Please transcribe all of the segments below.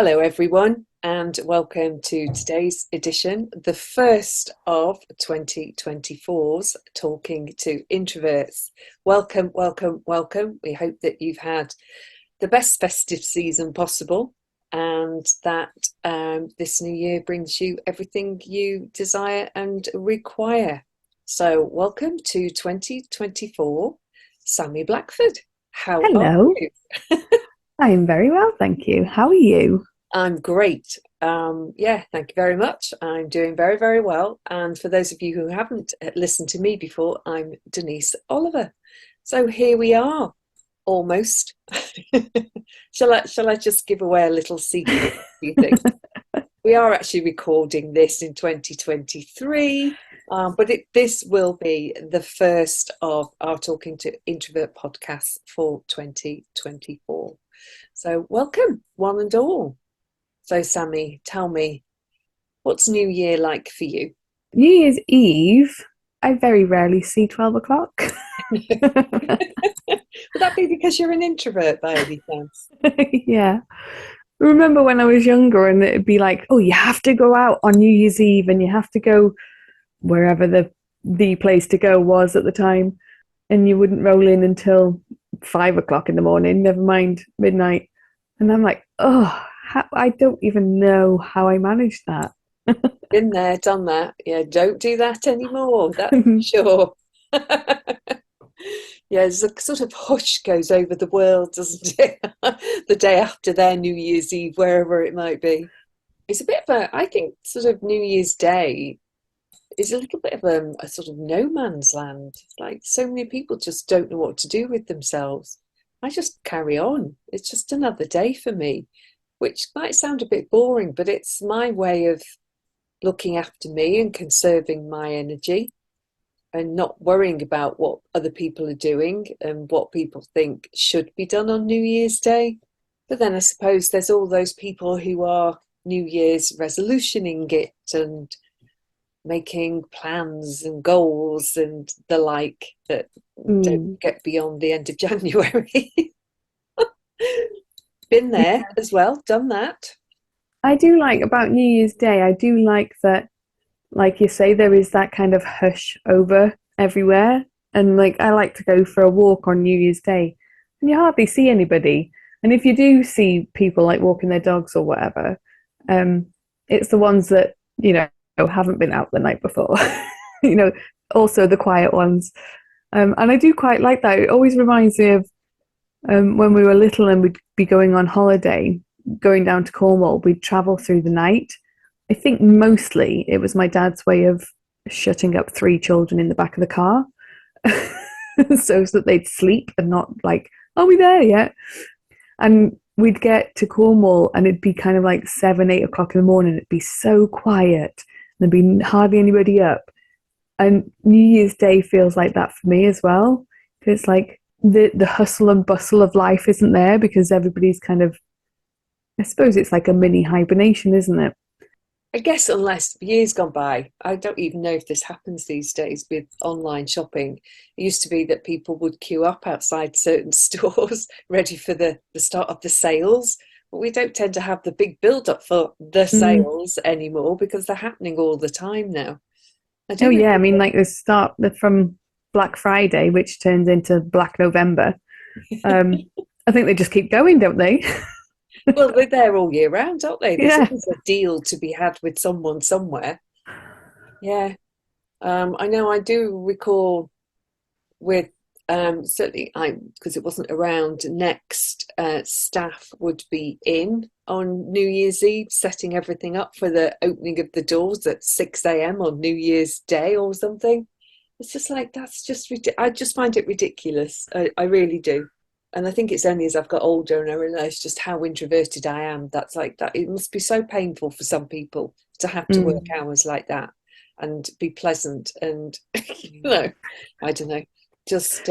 Hello, everyone, and welcome to today's edition, the first of 2024's Talking to Introverts. Welcome, welcome, welcome. We hope that you've had the best festive season possible and that this new year brings you everything you desire and require. So, welcome to 2024, Sami Blackford. How are Hello, you? I am very well, thank you. How are you? I'm great. Yeah, thank you very much. I'm doing very, very well. And for those of you who haven't listened to me before, I'm Denise Oliver. So here we are, almost. Shall I just give away a little secret, do you think? We are actually recording this in 2023, but this will be the first of our Talking to Introvert podcasts for 2024. So welcome, one and all. So, Sami, tell me, what's New Year like for you? New Year's Eve, I very rarely see 12 o'clock. Would that be because you're an introvert by any chance? Yeah. I remember when I was younger and it'd be like, oh, you have to go out on New Year's Eve and you have to go wherever the place to go was at the time. And you wouldn't roll in until 5 o'clock in the morning, never mind midnight. And I'm like, oh, I don't even know how I managed that. Been there, done that. Yeah, don't do that anymore. That's for sure. Yeah, there's a sort of hush goes over the world, doesn't it? The day after their New Year's Eve, wherever it might be. It's a bit of I think, sort of New Year's Day is a little bit of a sort of no man's land. Like so many people just don't know what to do with themselves. I just carry on. It's just another day for me, which might sound a bit boring, but it's my way of looking after me and conserving my energy and not worrying about what other people are doing and what people think should be done on New Year's Day. But then I suppose there's all those people who are New Year's resolutioning it and making plans and goals and the like that don't Mm. get beyond the end of January. Been there as well, done that. I do like about New Year's Day, I do like that, like you say, there is that kind of hush over everywhere. And like, I like to go for a walk on New Year's Day, and you hardly see anybody. And if you do see people like walking their dogs or whatever, um, it's the ones that, haven't been out the night before, you know, also the quiet ones. And I do quite like that. It always reminds me of when we were little and we'd be going on holiday, going down to Cornwall, we'd travel through the night. I think mostly it was my dad's way of shutting up three children in the back of the car so that they'd sleep and not like, are we there yet? And we'd get to Cornwall and it'd be kind of like 7, 8 o'clock in the morning. It'd be so quiet. There'd be hardly anybody up. And New Year's Day feels like that for me as well. It's like the hustle and bustle of life isn't there because everybody's kind of, I suppose it's like a mini hibernation, isn't it? I guess unless years gone by, I don't even know if this happens these days with online shopping. It used to be that people would queue up outside certain stores ready for the start of the sales. But we don't tend to have the big build up for the Mm. sales anymore because they're happening all the time now. I Oh don't know. yeah, I mean like the start from Black Friday, which turns into Black November. Um, I think they just keep going, don't they? Well, they're there all year round, aren't they? There's Yeah. always a deal to be had with someone somewhere. Yeah. I know I do recall with certainly I because it wasn't around next staff would be in on New Year's Eve setting everything up for the opening of the doors at 6 a.m. on New Year's Day or something. It's just like that's just I just find it ridiculous. I really do. And I think it's only as I've got older and I realise just how introverted I am. That's like that. It must be so painful for some people to have to work Mm. hours like that and be pleasant. And I don't know. Just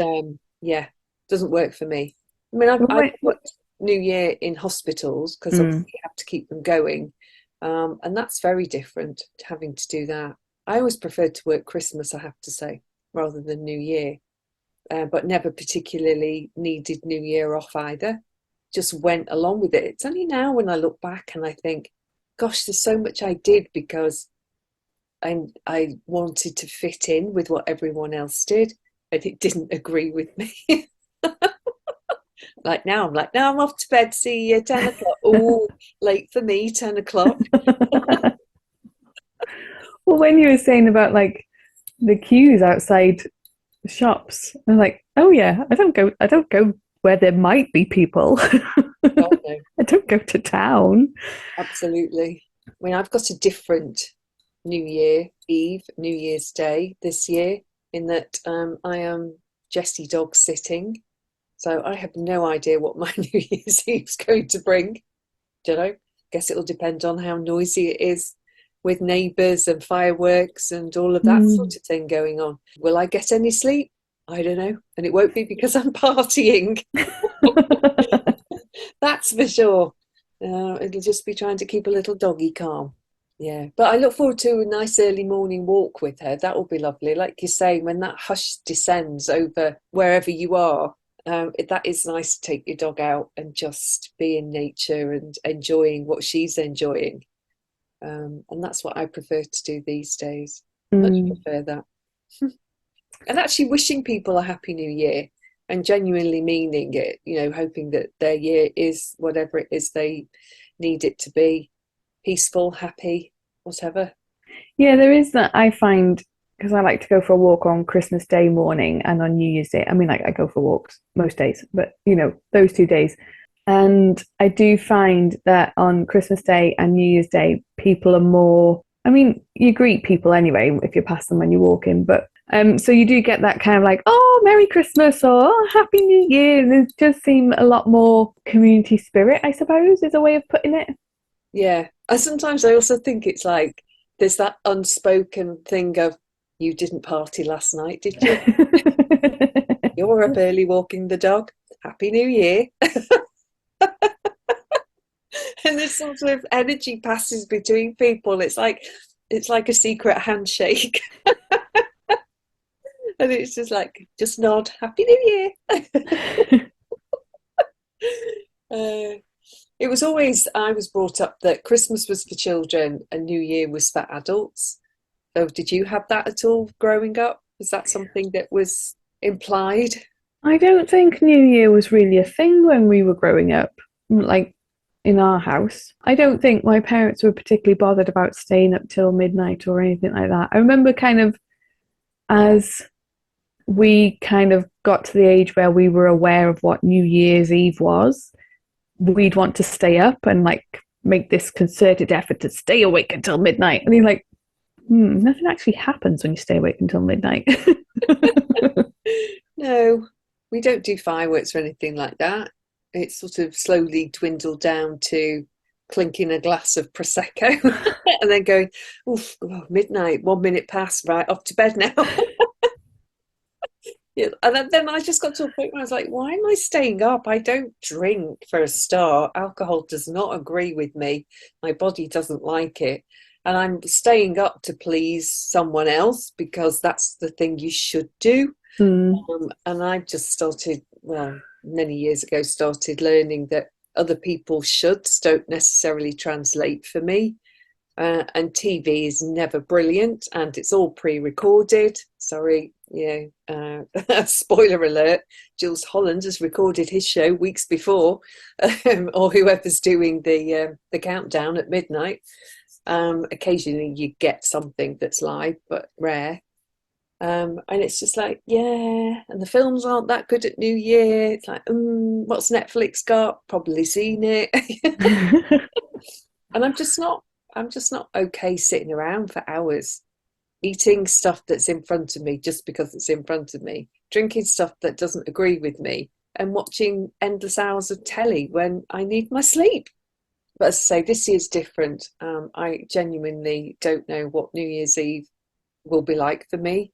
yeah, doesn't work for me. I mean, I've Wait, put New Year in hospitals because mm. obviously you have to keep them going, and that's very different to having to do that. I always preferred to work Christmas, I have to say, rather than New Year, but never particularly needed New Year off either. just went along with it. It's only now when I look back and I think, gosh, there's so much I did because I wanted to fit in with what everyone else did, and it didn't agree with me. Like now, I'm like, no, I'm off to bed. See you 10 o'clock. Oh, late for me, 10 o'clock. Well, when you were saying about like the queues outside shops, I'm like, oh yeah, I don't go where there might be people. God no, I don't go to town. absolutely. I mean, I've got a different New Year Eve, New Year's Day this year, in that I am Jessie dog sitting. So I have no idea what my New Year's Eve's going to bring. Don't know. Guess it'll depend on how noisy it is with neighbours and fireworks and all of that Mm. sort of thing going on. Will I get any sleep? I don't know. And it won't be because I'm partying. That's for sure. It'll just be trying to keep a little doggy calm. Yeah, but I look forward to a nice early morning walk with her. That will be lovely. Like you say, when that hush descends over wherever you are, that is nice to take your dog out and just be in nature and enjoying what she's enjoying. And that's what I prefer to do these days. Much Mm. prefer that. And actually wishing people a happy new year and genuinely meaning it, hoping that their year is whatever it is they need it to be, peaceful, happy, whatever. Yeah, there is that I find because I like to go for a walk on Christmas Day morning and on New Year's Day. I mean, like I go for walks most days, but those 2 days. And I do find that on Christmas Day and New Year's Day, people are more. I mean, you greet people anyway if you pass them when you walk in, but so you do get that kind of like, oh, Merry Christmas or oh, Happy New Year. And it does seem a lot more community spirit, I suppose, is a way of putting it. Yeah. I also think it's like there's that unspoken thing of, you didn't party last night, did you? You're up early walking the dog. Happy New Year. And this sort of energy passes between people. It's like a secret handshake. And it's just like, just nod, Happy New Year. uh, it was always, I was brought up that Christmas was for children and New Year was for adults. So did you have that at all growing up? Was that something that was implied? I don't think New Year was really a thing when we were growing up, like in our house. I don't think my parents were particularly bothered about staying up till midnight or anything like that. I remember kind of as we kind of got to the age where we were aware of what New Year's Eve was, we'd want to stay up and like make this concerted effort to stay awake until midnight. And you're like, nothing actually happens when you stay awake until midnight. No, we don't do fireworks or anything like that. It's sort of slowly dwindled down to clinking a glass of prosecco and then going, oof, oh, midnight, 1 minute past, right, off to bed now. Yeah, and then I just got to a point where I was like, why am I staying up? I don't drink for a start. Alcohol does not agree with me. My body doesn't like it. And I'm staying up to please someone else because that's the thing you should do. Mm. And I just started, well, many years ago, started learning that other people's shoulds don't necessarily translate for me. And TV is never brilliant and it's all pre-recorded. Sorry, spoiler alert, Jules Holland has recorded his show weeks before, or whoever's doing the countdown at midnight. Occasionally you get something that's live, but rare. And it's just like, yeah, and the films aren't that good at New Year. It's like, what's Netflix got? Probably seen it. And I'm just not okay sitting around for hours eating stuff that's in front of me just because it's in front of me, drinking stuff that doesn't agree with me, and watching endless hours of telly when I need my sleep. But as I say, this year's different. I genuinely don't know what New Year's Eve will be like for me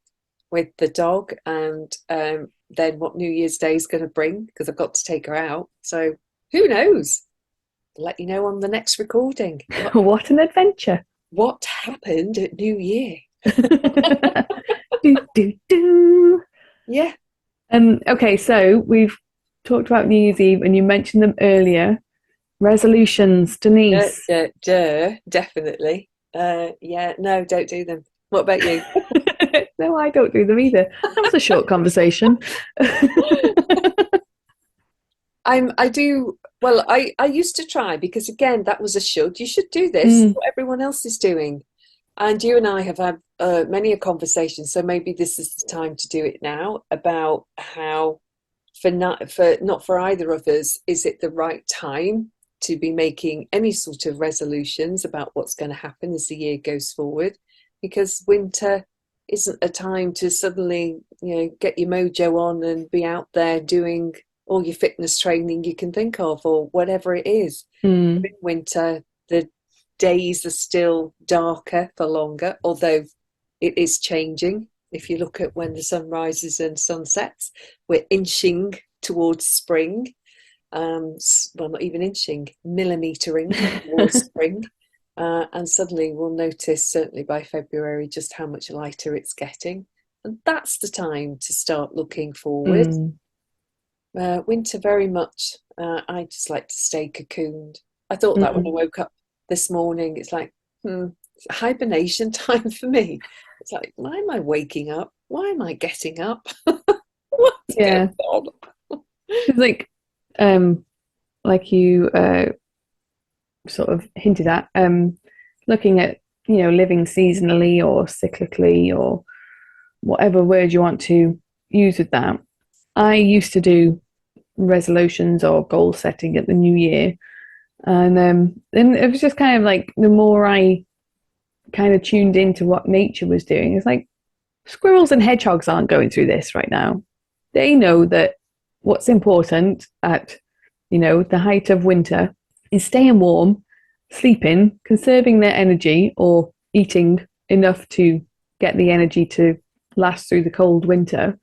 with the dog, and then what New Year's Day is going to bring because I've got to take her out. So who knows? I'll let you know on the next recording What an adventure. what happened at New Year. do, do, do. Yeah. Okay, so we've talked about New Year's Eve and you mentioned them earlier. Resolutions, Duh, Denise. duh, duh, definitely. Yeah, no, don't do them. What about you? No, I don't do them either. That was a short conversation. I do, well, I used to try because again, that was a should. You should do this, Mm, what everyone else is doing. And you and I have had many a conversation, so maybe this is the time to do it now about how for not for either of us, is it the right time to be making any sort of resolutions about what's going to happen as the year goes forward? Because winter isn't a time to suddenly, get your mojo on and be out there doing all your fitness training you can think of or whatever it is. mm, In winter, the days are still darker for longer, although it is changing. If you look at when the sun rises and sunsets, we're inching towards spring. Well, not even inching, millimetering towards spring. And suddenly we'll notice, certainly by February, just how much lighter it's getting. And that's the time to start looking forward. mm. Winter, very much, I just like to stay cocooned. I thought that when I Mm. woke up this morning, it's like, it's hibernation time for me. It's like, why am I waking up? Why am I getting up? What's going Yeah, on? it's like you sort of hinted at, looking at living seasonally or cyclically or whatever word you want to use with that. I used to do resolutions or goal setting at the new year, and it was just kind of like the more I kind of tuned into what nature was doing, it's like squirrels and hedgehogs aren't going through this right now. They know that what's important at the height of winter is staying warm, sleeping, conserving their energy, or eating enough to get the energy to last through the cold winter.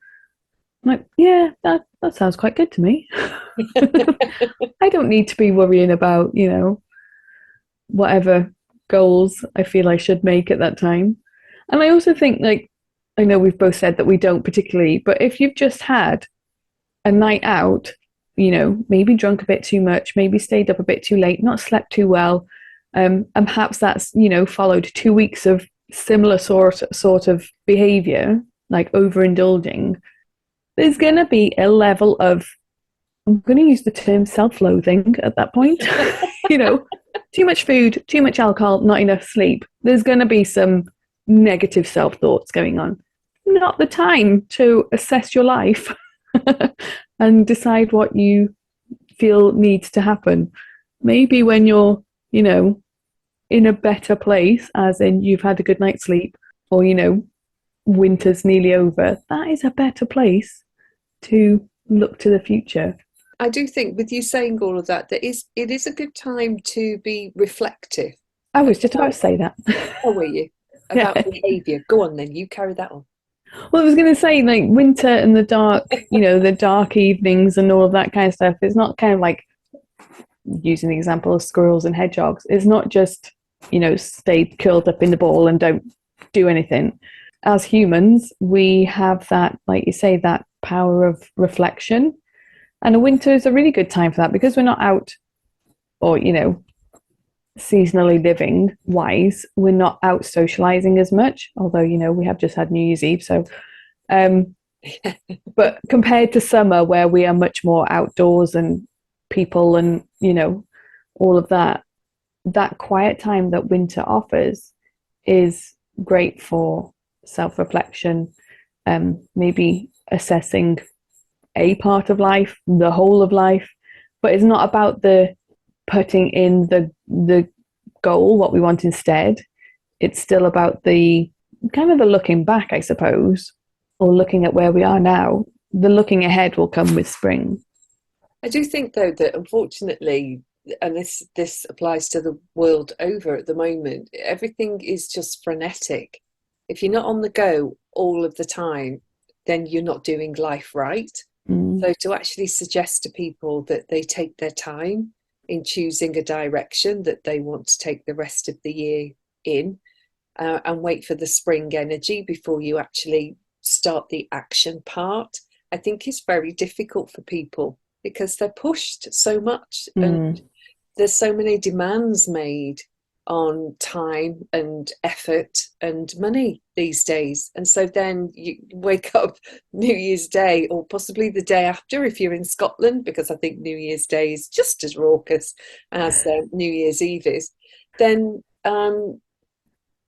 I'm like, yeah, that sounds quite good to me. I don't need to be worrying about, whatever goals I feel I should make at that time. And I also think, like, I know we've both said that we don't particularly, but if you've just had a night out, maybe drunk a bit too much, maybe stayed up a bit too late, not slept too well, and perhaps that's followed 2 weeks of similar sort of behavior, like overindulging. There's going to be a level of, I'm going to use the term self-loathing at that point. you know, Too much food, too much alcohol, not enough sleep. There's going to be some negative self-thoughts going on. Not the time to assess your life and decide what you feel needs to happen. Maybe when you're, you know, in a better place, as in you've had a good night's sleep, or, winter's nearly over, that is a better place to look to the future. I do think with you saying all of that, it is a good time to be reflective I was just about about, to say that. oh, were you? About Yeah. behaviour. Go on then, you carry that on. Well, I was going to say, like, winter and the dark, the dark evenings and all of that kind of stuff. It's not kind of like, using the example of squirrels and hedgehogs, it's not just, stay curled up in the ball and don't do anything. As humans, we have that, like you say, that power of reflection. And a winter is a really good time for that because we're not out or, seasonally living wise, we're not out socializing as much. Although, we have just had New Year's Eve. So, um, but compared to summer, where we are much more outdoors and people and, all of that, that quiet time that winter offers is great for self reflection, maybe assessing a part of life, the whole of life, but it's not about the putting in the goal, what we want instead. It's still about the kind of the looking back, I suppose, or looking at where we are now. The looking ahead will come with spring. I do think though that unfortunately, and this applies to the world over at the moment, everything is just frenetic. If you're not on the go all of the time, then you're not doing life right. Mm. So to actually suggest to people that they take their time in choosing a direction that they want to take the rest of the year in, and wait for the spring energy before you actually start the action part, I think is very difficult for people. because they're pushed so much, and Mm. there's so many demands made on time and effort and money these days. And so then you wake up New Year's Day, or possibly the day after if you're in Scotland, because I think New Year's Day is just as raucous as New Year's Eve is. Then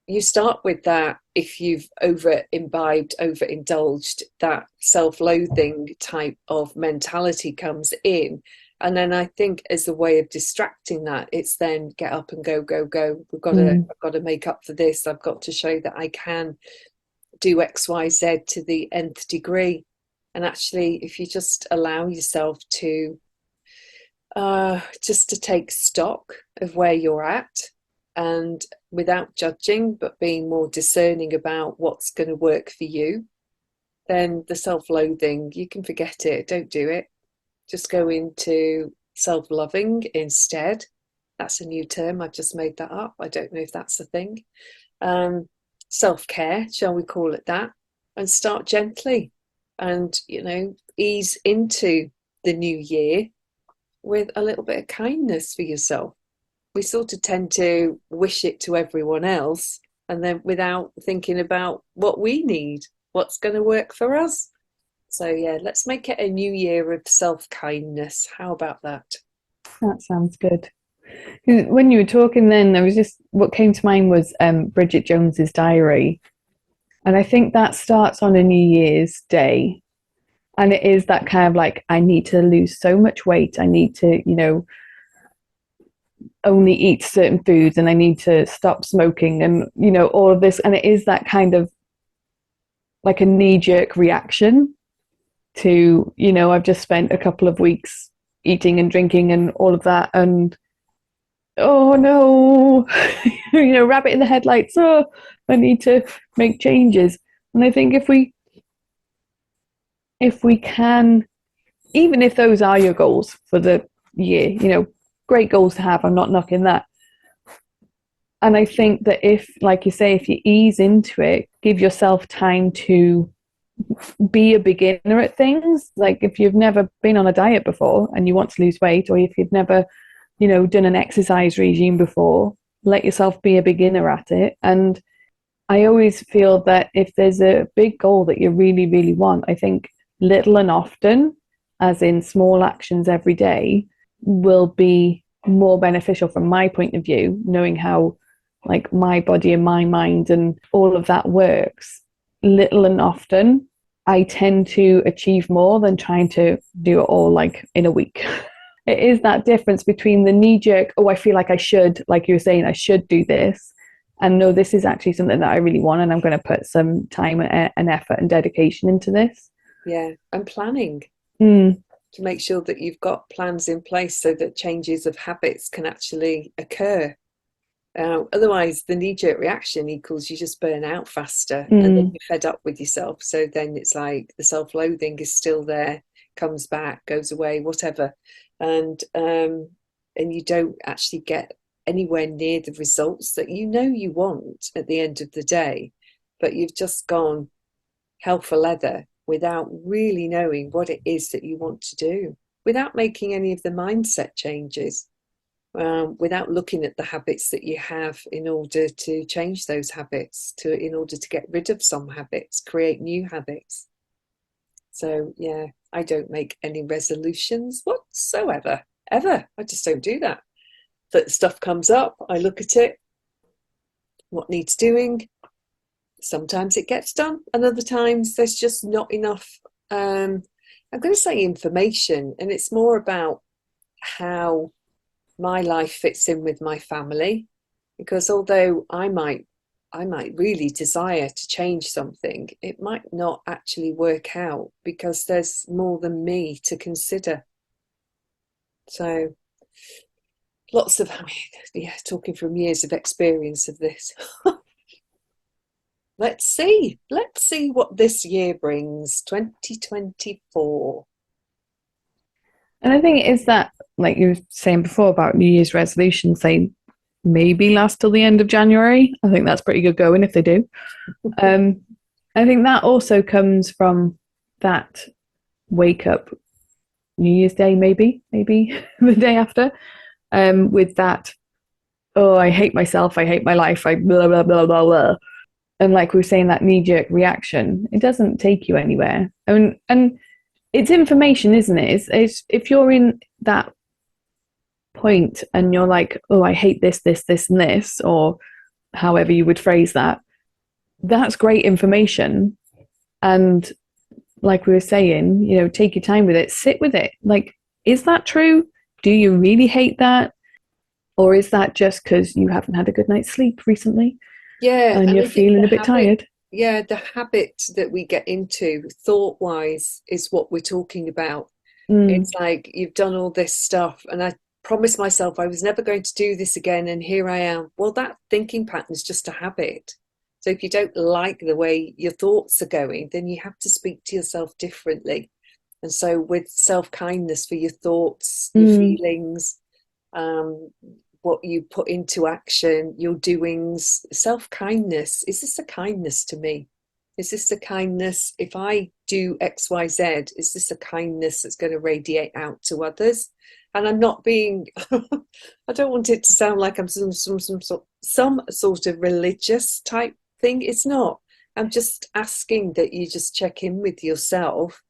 you start with that. If you've over imbibed, overindulged, that self-loathing type of mentality comes in. And then I think as a way of distracting that, it's then get up and go, go, go. Mm. I've got to make up for this. I've got to show that I can do X, Y, Z to the nth degree. And actually, if you just allow yourself to just to take stock of where you're at, and without judging, but being more discerning about what's going to work for you, then the self-loathing, you can forget it. Don't do it. Just go into self-loving instead. That's a new term. I've just made that up. I don't know if that's a thing. Self-care, shall we call it that? And start gently, and ease into the new year with a little bit of kindness for yourself. We sort of tend to wish it to everyone else, and then without thinking about what we need, what's going to work for us. So yeah, let's make it a new year of self-kindness. How about that? That sounds good. When you were talking then, there was just what came to mind was Bridget Jones's diary. And I think that starts on a New Year's Day. And it is that kind of like, I need to lose so much weight. I need to, only eat certain foods, and I need to stop smoking, and, all of this. And it is that kind of like a knee jerk reaction to, I've just spent a couple of weeks eating and drinking and all of that. And oh no, rabbit in the headlights. Oh, I need to make changes. And I think if we can, even if those are your goals for the year, great goals to have. I'm not knocking that. And I think that if, like you say, if you ease into it, give yourself time to be a beginner at things. Like if you've never been on a diet before and you want to lose weight, or if you've never, done an exercise regime before, let yourself be a beginner at it. And I always feel that if there's a big goal that you really, really want, I think little and often, as in small actions every day, will be more beneficial from my point of view, knowing how like my body and my mind and all of that works. Little and often, I tend to achieve more than trying to do it all like in a week. It is that difference between the knee jerk, oh, I feel like I should, like you were saying, I should do this, and no, this is actually something that I really want, and I'm going to put some time and effort and dedication into this. Yeah, and planning Mm. to make sure that you've got plans in place so that changes of habits can actually occur. Otherwise, the knee-jerk reaction equals you just burn out faster, and then Mm. you're fed up with yourself. So then it's like the self-loathing is still there, comes back, goes away, whatever, and you don't actually get anywhere near the results that you want at the end of the day. But you've just gone hell for leather without really knowing what it is that you want to do, without making any of the mindset changes, without looking at the habits that you have in order to change those habits, in order to get rid of some habits, create new habits. So yeah, I don't make any resolutions whatsoever, ever. I just don't do that. That stuff comes up, I look at it, what needs doing. Sometimes it gets done, and other times there's just not enough. I'm going to say information, and it's more about how my life fits in with my family, because although I might really desire to change something, it might not actually work out because there's more than me to consider. So lots of, yeah, talking from years of experience of this. Let's see what this year brings, 2024. And I think it is that, like you were saying before about New Year's resolutions, they maybe last till the end of January. I think that's pretty good going if they do. I think that also comes from that wake up New Year's Day, maybe the day after, with that, oh, I hate myself, I hate my life, I blah, blah, blah, blah, blah. And like we were saying, that knee jerk reaction, it doesn't take you anywhere. I mean, and it's information, isn't it? It's if you're in that point and you're like, oh, I hate this, and this, or however you would phrase that, that's great information. And like we were saying, take your time with it, sit with it. Like, is that true? Do you really hate that? Or is that just because you haven't had a good night's sleep recently Yeah, and and you're I think feeling the a bit habit, tired? yeah, the habit that we get into thought wise is what we're talking about. Mm, It's like you've done all this stuff, and I promised myself I was never going to do this again, and here I am. Well, that thinking pattern is just a habit. So if you don't like the way your thoughts are going, then you have to speak to yourself differently. And so, with self kindness for your thoughts, your mm, feelings, um, what you put into action, your doings, self kindness. Is this a kindness to me? Is this a kindness? If I do X, Y, Z, is this a kindness that's going to radiate out to others? And I'm not being, I don't want it to sound like I'm some sort of religious type thing. It's not. I'm just asking that you just check in with yourself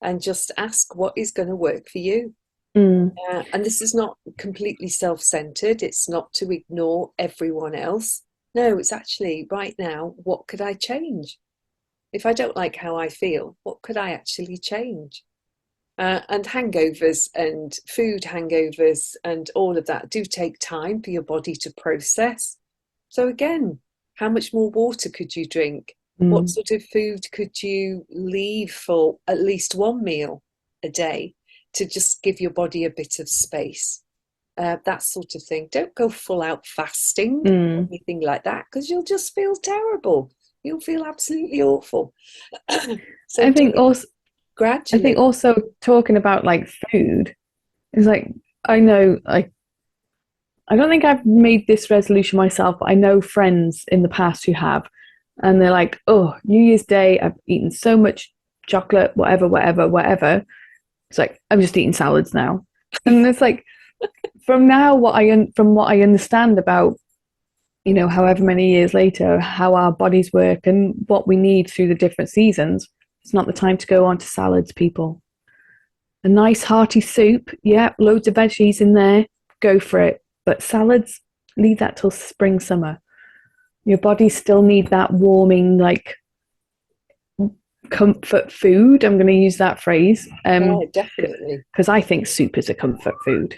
and just ask what is going to work for you. mm, And this is not completely self centered, it's not to ignore everyone else. No, it's actually right now, what could I change? If I don't like how I feel, what could I actually change? And hangovers and food hangovers and all of that do take time for your body to process. So, again, how much more water could you drink? What mm. sort of food could you leave for at least one meal a day to just give your body a bit of space? That sort of thing. Don't go full out fasting or Mm. anything like that because you'll just feel terrible. You'll feel absolutely awful. So I do think it also, I think gradually. also talking about like food is like, I know, like, I don't think I've made this resolution myself, but I know friends in the past who have, and they're like, oh, New Year's Day, I've eaten so much chocolate, whatever, whatever, whatever. It's like I'm just eating salads now, and it's like from now, from what I understand about however many years later, how our bodies work and what we need through the different seasons. It's not the time to go on to salads, people. A nice hearty soup, yeah, loads of veggies in there, go for it. But salads, leave that till spring, summer. Your body still need that warming, like comfort food. I'm going to use that phrase Yeah, definitely. because I think soup is a comfort food.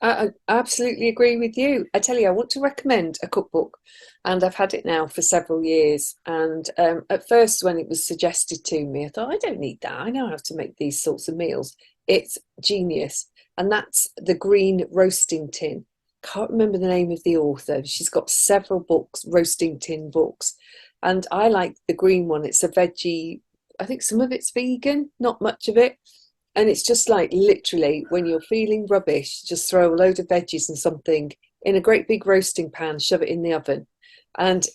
I absolutely agree with you. I tell you, I want to recommend a cookbook, and I've had it now for several years. And at first, when it was suggested to me, I thought, I don't need that. I know how to make these sorts of meals. It's genius. And that's The Green Roasting Tin. Can't remember the name of the author. She's got several books, roasting tin books. And I like the green one. It's a veggie, I think some of it's vegan, not much of it. And it's just like literally when you're feeling rubbish, just throw a load of veggies and something in a great big roasting pan, shove it in the oven. And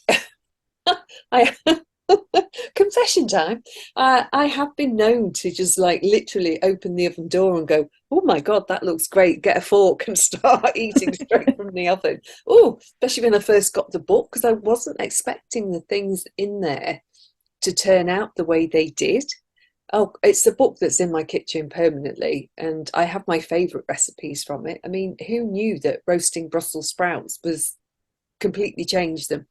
I confession time. I have been known to just like literally open the oven door and go, oh my God, that looks great. Get a fork and start eating straight from the oven. Oh, especially when I first got the book, because I wasn't expecting the things in there to turn out the way they did. Oh, it's a book that's in my kitchen permanently, and I have my favourite recipes from it. I mean, who knew that roasting Brussels sprouts was completely changed them?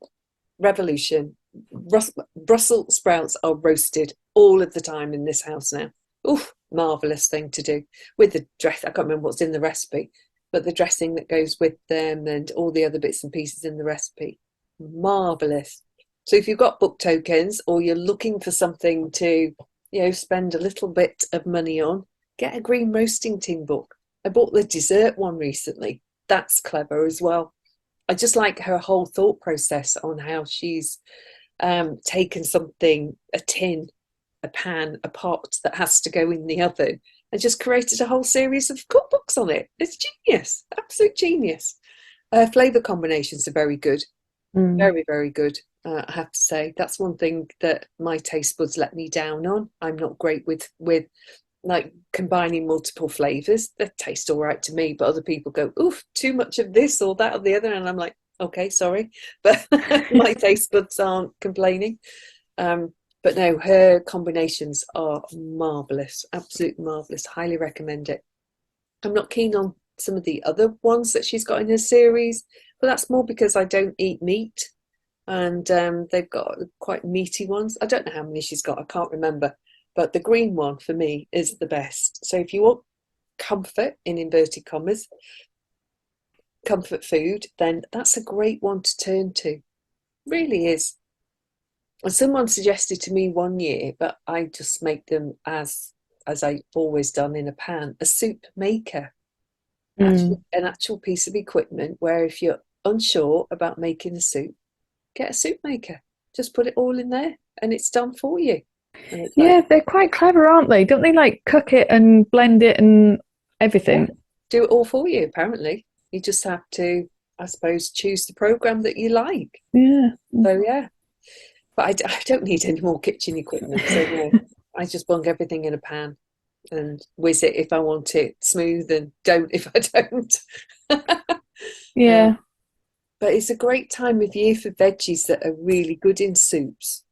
Revolution. Brussels sprouts are roasted all of the time in this house now. Oof, marvellous thing to do with the dress. I can't remember what's in the recipe, but the dressing that goes with them and all the other bits and pieces in the recipe. Marvellous. So if you've got book tokens or you're looking for something to spend a little bit of money on, get a green roasting tin book. I bought the dessert one recently. That's clever as well. I just like her whole thought process on how she's taken something, a tin, a pan, a pot that has to go in the oven, and just created a whole series of cookbooks on it. It's genius, absolute genius. Flavour combinations are very good, Mm. very, very good. I have to say that's one thing that my taste buds let me down on. I'm not great with like combining multiple flavors. They taste all right to me, but other people go, oof, too much of this or that or the other. And I'm like, okay, sorry. But my taste buds aren't complaining. But no, her combinations are marvelous, absolutely marvelous. Highly recommend it. I'm not keen on some of the other ones that she's got in her series, but that's more because I don't eat meat, and they've got quite meaty ones. I don't know how many she's got, I can't remember, but the green one for me is the best. So if you want comfort, in inverted commas, comfort food, then that's a great one to turn to. Really is. And someone suggested to me one year, but I just make them as I've always done, in a pan, a soup maker. Mm. An actual piece of equipment where if you're unsure about making a soup, get a soup maker. Just put it all in there and it's done for you. And it's like, Yeah, they're quite clever, aren't they? Don't they like cook it and blend it and yeah, everything? do it all for you, apparently. You just have to, I suppose, choose the program that you like. Yeah. So, yeah. But I don't need any more kitchen equipment. So, no, I just bung everything in a pan and whiz it if I want it smooth, and don't if I don't. uh, Yeah. but it's a great time of year for veggies that are really good in soups.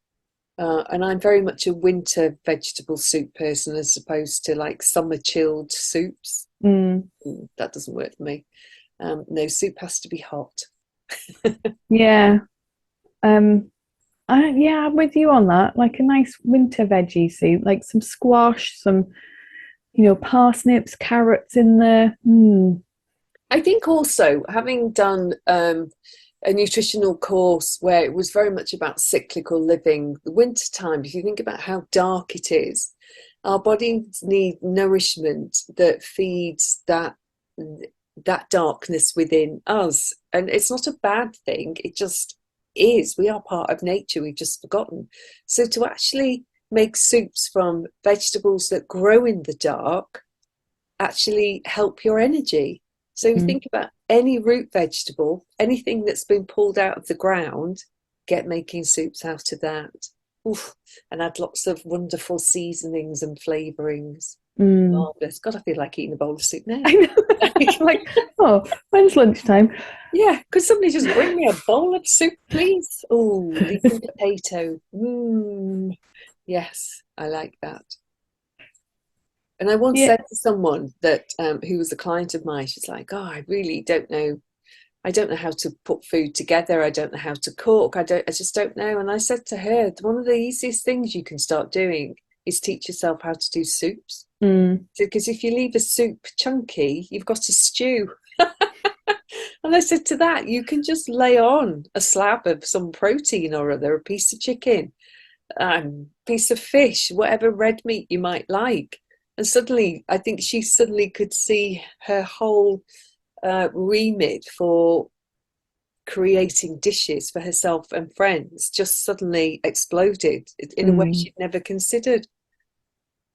And I'm very much a winter vegetable soup person as opposed to like summer chilled soups. Mm. That doesn't work for me. No, soup has to be hot. Yeah. Um, yeah, I'm with you on that. Like a nice winter veggie soup, like some squash, some, parsnips, carrots in there. Mm. I think also having done a nutritional course where it was very much about cyclical living, the winter time, if you think about how dark it is, our bodies need nourishment that feeds that darkness within us. And it's not a bad thing, it just is. We are part of nature, we've just forgotten. So to actually make soups from vegetables that grow in the dark actually help your energy. So you Mm. think about any root vegetable, anything that's been pulled out of the ground, get making soups out of that. Oof, and add lots of wonderful seasonings and flavourings. Mm. Marvellous. God, I feel like eating a bowl of soup now. I know. Like, oh, when's lunchtime? Yeah, could somebody just bring me a bowl of soup, please? Oh, leek and potato. Mmm. Yes, I like that. And I once Yeah. said to someone that who was a client of mine, she's like, "Oh, I really don't know. I don't know how to put food together. I don't know how to cook. I just don't know." And I said to her, one of the easiest things you can start doing is teach yourself how to do soups. Mm. Because if you leave a soup chunky, you've got a stew. And I said to that, you can just lay on a slab of some protein or other, a piece of chicken, piece of fish, whatever red meat you might like. And suddenly, I think she suddenly could see her whole remit for creating dishes for herself and friends just suddenly exploded in a way Mm. she'd never considered.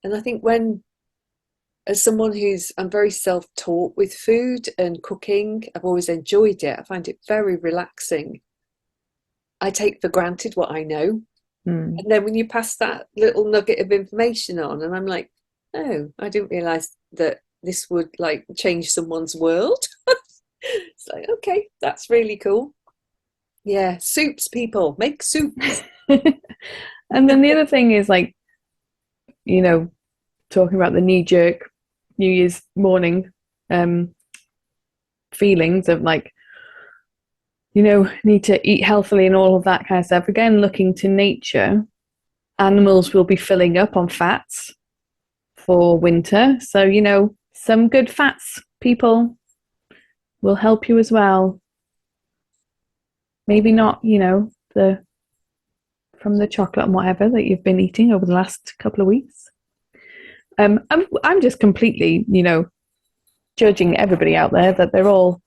And I think as someone I'm very self-taught with food and cooking, I've always enjoyed it. I find it very relaxing. I take for granted what I know. Mm. And then when you pass that little nugget of information on, and I'm like, oh, I didn't realize that this would like change someone's world. It's like, okay, that's really cool. Yeah, soups, people, make soups. And then the other thing is like, you know, talking about the knee jerk New Year's morning um, feelings of like, need to eat healthily and all of that kind of stuff. Again, looking to nature, animals will be filling up on fats for winter. So, some good fats, people, will help you as well. Maybe not, the from the chocolate and whatever that you've been eating over the last couple of weeks. I'm just completely, judging everybody out there that they're all,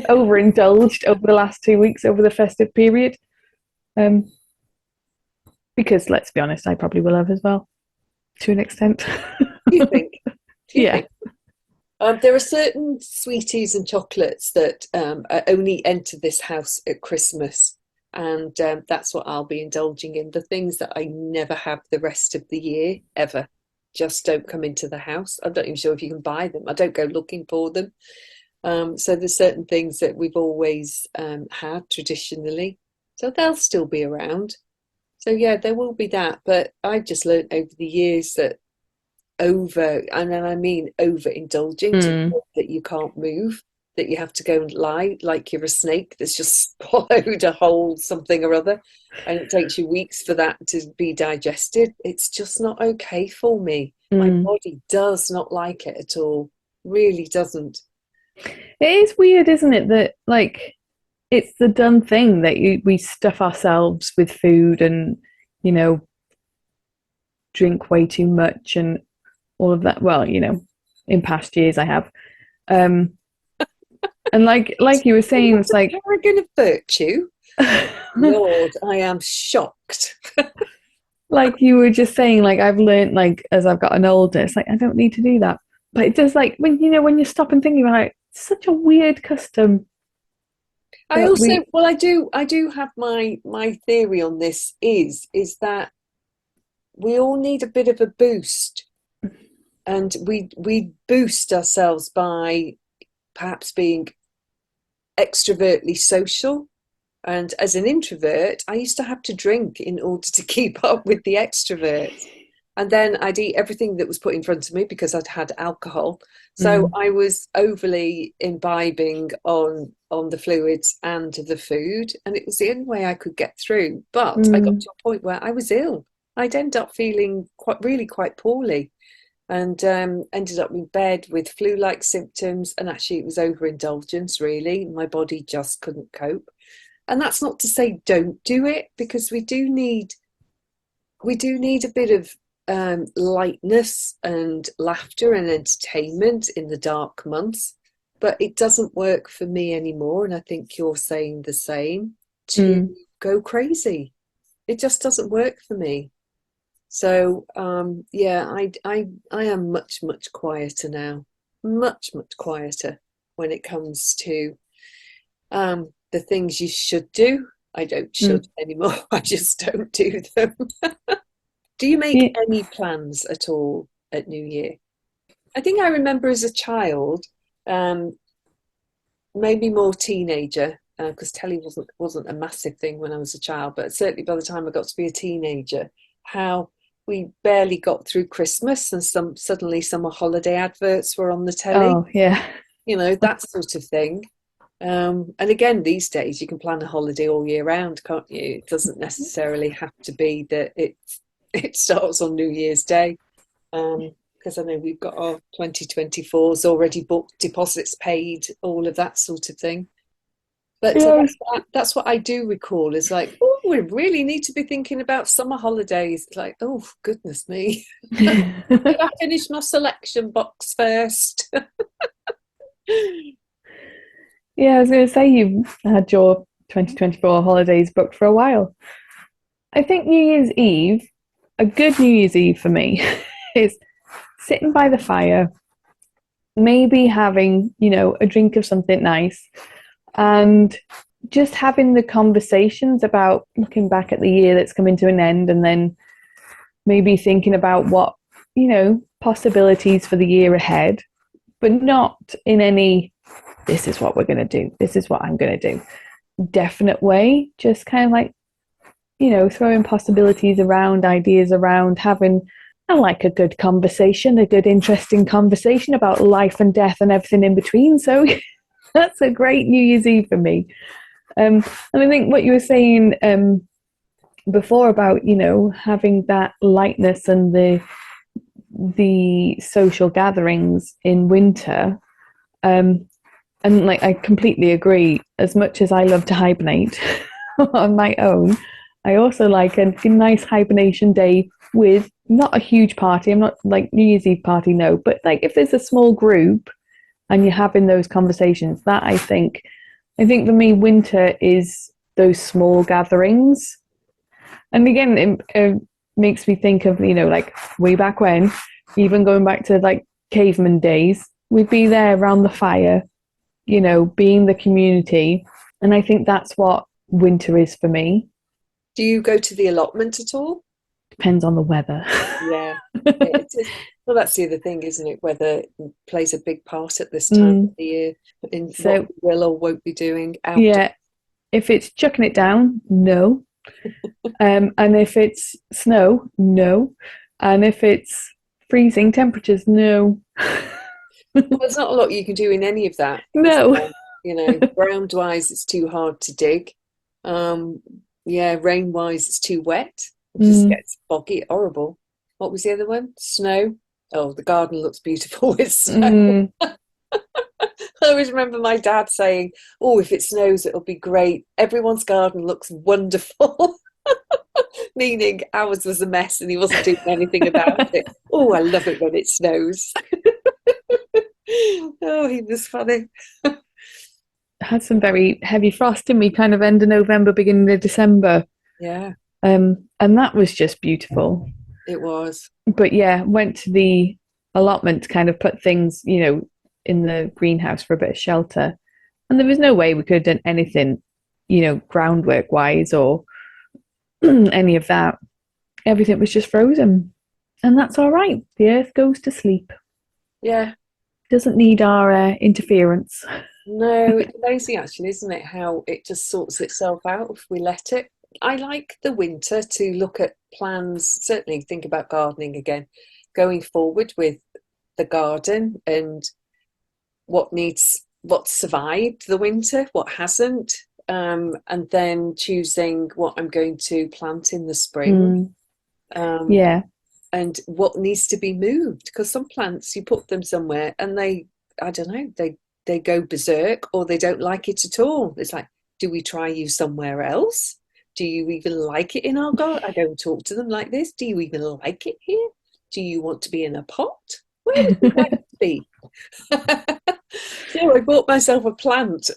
overindulged over the last 2 weeks over the festive period. Um, because let's be honest, I probably will have as well, to an extent. Do you think? Do you Yeah. think? There are certain sweeties and chocolates that only enter this house at Christmas, and that's what I'll be indulging in. The things that I never have the rest of the year, ever. just don't come into the house. I'm not even sure if you can buy them. I don't go looking for them. So there's certain things that we've always had traditionally, so they'll still be around. So yeah, there will be that. But I've just learned over the years that and then I mean overindulging to the Mm. point that you can't move, that you have to go and lie like you're a snake that's just swallowed a whole something or other, and it takes you weeks for that to be digested. It's just not okay for me. My Mm. body does not like it at all. Really doesn't. It is weird, isn't it, that like it's the done thing that we stuff ourselves with food and, you know, drink way too much and all of that. Well, in past years I have. Um, and like you were saying, What it's a like paragon of virtue. Lord, I am shocked. like you were just saying, like I've learned, like as I've gotten older, it's like I don't need to do that. But it does, like when you stop and think about it, it's such a weird custom I that also, we. well, I do have my theory on this is that we all need a bit of a boost, and we boost ourselves by perhaps being extrovertly social. And as an introvert, I used to have to drink in order to keep up with the extroverts. And then I'd eat everything that was put in front of me because I'd had alcohol. So Mm, I was overly imbibing on the fluids and the food, and it was the only way I could get through. But I got mm, to a point where I was ill. I'd end up feeling quite poorly, and ended up in bed with flu-like symptoms. And actually, it was overindulgence. Really, my body just couldn't cope. And that's not to say don't do it, because we do need a bit of lightness and laughter and entertainment in the dark months, but it doesn't work for me anymore. And I think you're saying the same, to mm. go crazy. It just doesn't work for me. So yeah, I am much quieter now, much quieter when it comes to the things you should do. I don't Mm. should anymore. I just don't do them. Do you make Yeah. any plans at all at New Year? I think I remember as a child, um, maybe more teenager, because telly wasn't a massive thing when I was a child, but certainly by the time I got to be a teenager, how we barely got through Christmas, and suddenly summer holiday adverts were on the telly, Oh, yeah. that sort of thing. And again, these days you can plan a holiday all year round, can't you? It doesn't necessarily have to be that it starts on New Year's Day. Because I know we've got our 2024s already booked, deposits paid, all of that sort of thing. But Yes. that's what I do recall, is like, oh, we really need to be thinking about summer holidays. It's like, oh, goodness me. Did I finish my selection box first? Yeah, I was going to say you've had your 2024 holidays booked for a while. I think New Year's Eve, a good New Year's Eve for me, is sitting by the fire, maybe having, a drink of something nice, and just having the conversations about looking back at the year that's coming to an end, and then maybe thinking about what, possibilities for the year ahead, but not in any, this is what we're going to do, this is what I'm going to do, definite way. Just kind of like, throwing possibilities around, ideas around, having, I like a good conversation, a good, interesting conversation about life and death and everything in between. So that's a great New Year's Eve for me. And I think what you were saying before about, having that lightness and the social gatherings in winter. Um, and like I completely agree. As much as I love to hibernate on my own, I also like a nice hibernation day with not a huge party. I'm not like New Year's Eve party, no, but like if there's a small group and you're having those conversations, that I think for me, winter is those small gatherings. And again, it makes me think of, like way back when, even going back to like caveman days, we'd be there around the fire, being the community. And I think that's what winter is for me. Do you go to the allotment at all? Depends on the weather. Yeah, it is. Well, that's the other thing, isn't it? Weather plays a big part at this time of Mm. the year in what So we will or won't be doing outdoors. yeah, if it's chucking it down, no. And if it's snow, no. And if it's freezing temperatures, no. Well, there's not a lot you can do in any of that. No. You know, ground wise, it's too hard to dig. Um, yeah, rain wise, it's too wet. It just Mm, gets boggy, horrible. What was the other one? Snow. Oh, the garden looks beautiful with snow. mm. I always remember my dad saying, "Oh, if it snows, it'll be great. Everyone's garden looks wonderful." Meaning ours was a mess and he wasn't doing anything about it. Oh, I love it when it snows. Oh, he was funny. Had some very heavy frost in me, kind of end of November, beginning of December. Yeah, And that was just beautiful. it was. But yeah, went to the allotment to kind of put things, in the greenhouse for a bit of shelter. And there was no way we could have done anything, groundwork wise or any of that. Everything was just frozen. And that's all right. The earth goes to sleep. Yeah. Doesn't need our interference. No, it's amazing actually, isn't it? How it just sorts itself out if we let it. I like the winter to look at plans, certainly think about gardening again, going forward with the garden and what survived the winter, what hasn't, and then choosing what I'm going to plant in the spring, Mm, um, yeah. and what needs to be moved. Because some plants, you put them somewhere and I don't know, they go berserk or they don't like it at all. It's like, do we try you somewhere else? Do you even like it in our garden? I don't talk to them like this. Do you even like it here? Do you want to be in a pot? Where would you like to be? So I bought myself a plant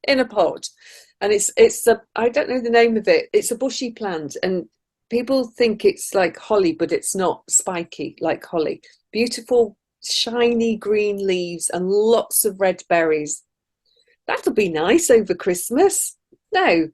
in a pot, and it's a I don't know the name of it. It's a bushy plant, and people think it's like holly, but it's not spiky like holly. Beautiful, shiny green leaves and lots of red berries. That'll be nice over Christmas. No,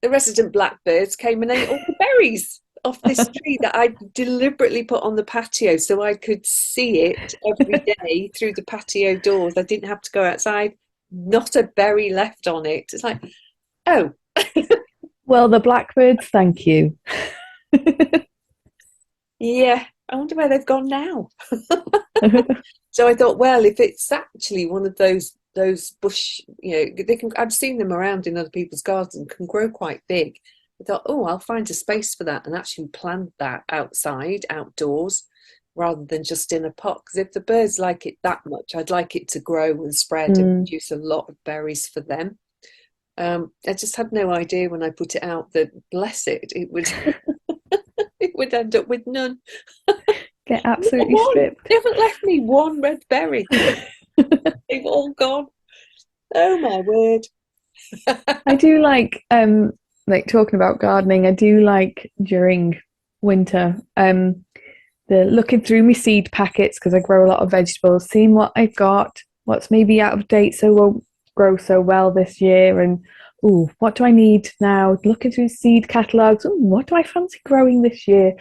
the resident blackbirds came and ate all the berries off this tree that I deliberately put on the patio so I could see it every day through the patio doors. I didn't have to go outside. Not a berry left on it. It's like, oh, Well, the blackbirds, thank you. yeah, I wonder where they've gone now. So I thought, well, if it's actually one of those bush, they can. I've seen them around in other people's gardens, can grow quite big. I thought, oh, I'll find a space for that and actually plant that outside, outdoors, rather than just in a pot. Because if the birds like it that much, I'd like it to grow and spread and Mm. produce a lot of berries for them. I just had no idea when I put it out that, bless it, it would it would end up with none. Get Not absolutely one. stripped. They haven't left me one red berry. They've all gone. Oh my word. I do like talking about gardening, I do like during winter, the looking through my seed packets because I grow a lot of vegetables, seeing what I've got, what's maybe out of date so won't grow so well this year, and what do I need now? Looking through seed catalogs, what do I fancy growing this year?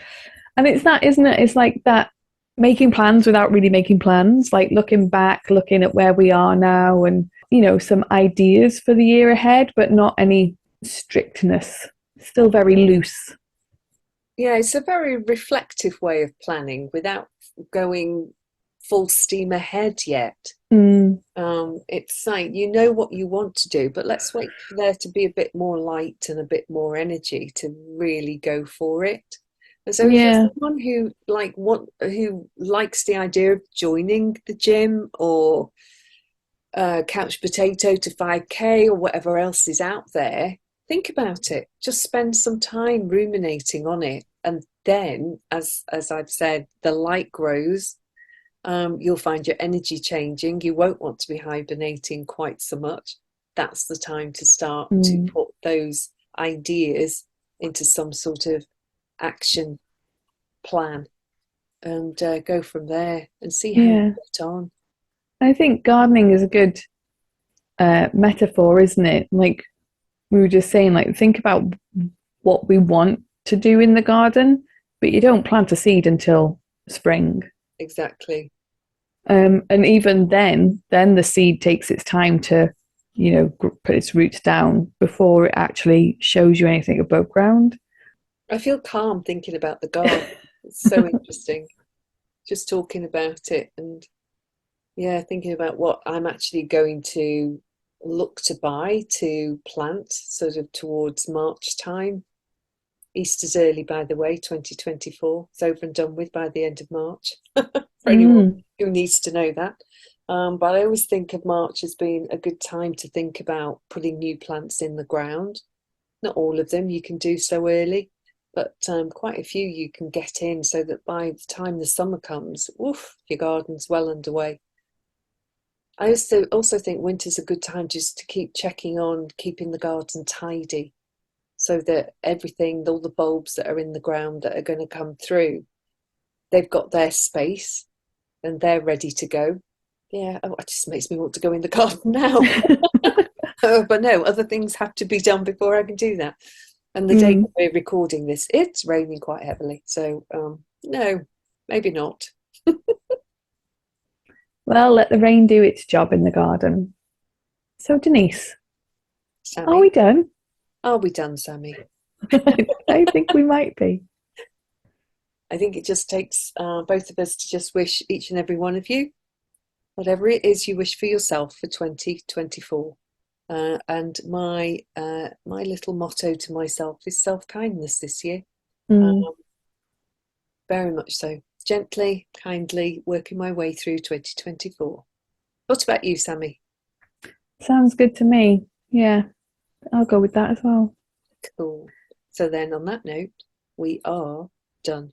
And it's that, isn't it? It's like that making plans without really making plans, like looking back, looking at where we are now, and some ideas for the year ahead, but not any strictness. Still very loose. Yeah, it's a very reflective way of planning without going full steam ahead yet. Mm, It's like you know what you want to do, but let's wait for there to be a bit more light and a bit more energy to really go for it. And so, if you're yeah. someone who likes the idea of joining the gym or couch potato to 5K or whatever else is out there, think about it. Just spend some time ruminating on it, and then, as I've said, the light grows. You'll find your energy changing. You won't want to be hibernating quite so much. That's the time to start to Mm, put those ideas into some sort of action plan and go from there and see how you yeah. get on. I think gardening is a good metaphor, isn't it? Like we were just saying, like think about what we want to do in the garden but you don't plant a seed until spring. Exactly. And even then the seed takes its time to, put its roots down before it actually shows you anything above ground. I feel calm thinking about the garden. It's so interesting. Just talking about it and yeah, thinking about what I'm actually going to look to buy to plant sort of towards March time. Easter's early, by the way, 2024. It's over and done with by the end of March, for anyone Mm. who needs to know that. But I always think of March as being a good time to think about putting new plants in the ground. Not all of them you can do so early, but quite a few you can get in so that by the time the summer comes, oof, your garden's well underway. I also think winter's a good time just to keep checking on keeping the garden tidy so that everything, all the bulbs that are in the ground that are going to come through, they've got their space and they're ready to go. Yeah, oh, it just makes me want to go in the garden now. But no, other things have to be done before I can do that. And the day that Mm. we're recording this, it's raining quite heavily. So, no, maybe not. Well, let the rain do its job in the garden. So, Denise, are we Sammy, done? are we done, Sammy? I think we might be. I think it just takes both of us to just wish each and every one of you whatever it is you wish for yourself for 2024. And my little motto to myself is self-kindness this year. Mm. Um, very much so. Gently, kindly working my way through 2024. What about you, Sammy? Sounds good to me. Yeah, I'll go with that as well. Cool. So then on that note, we are done.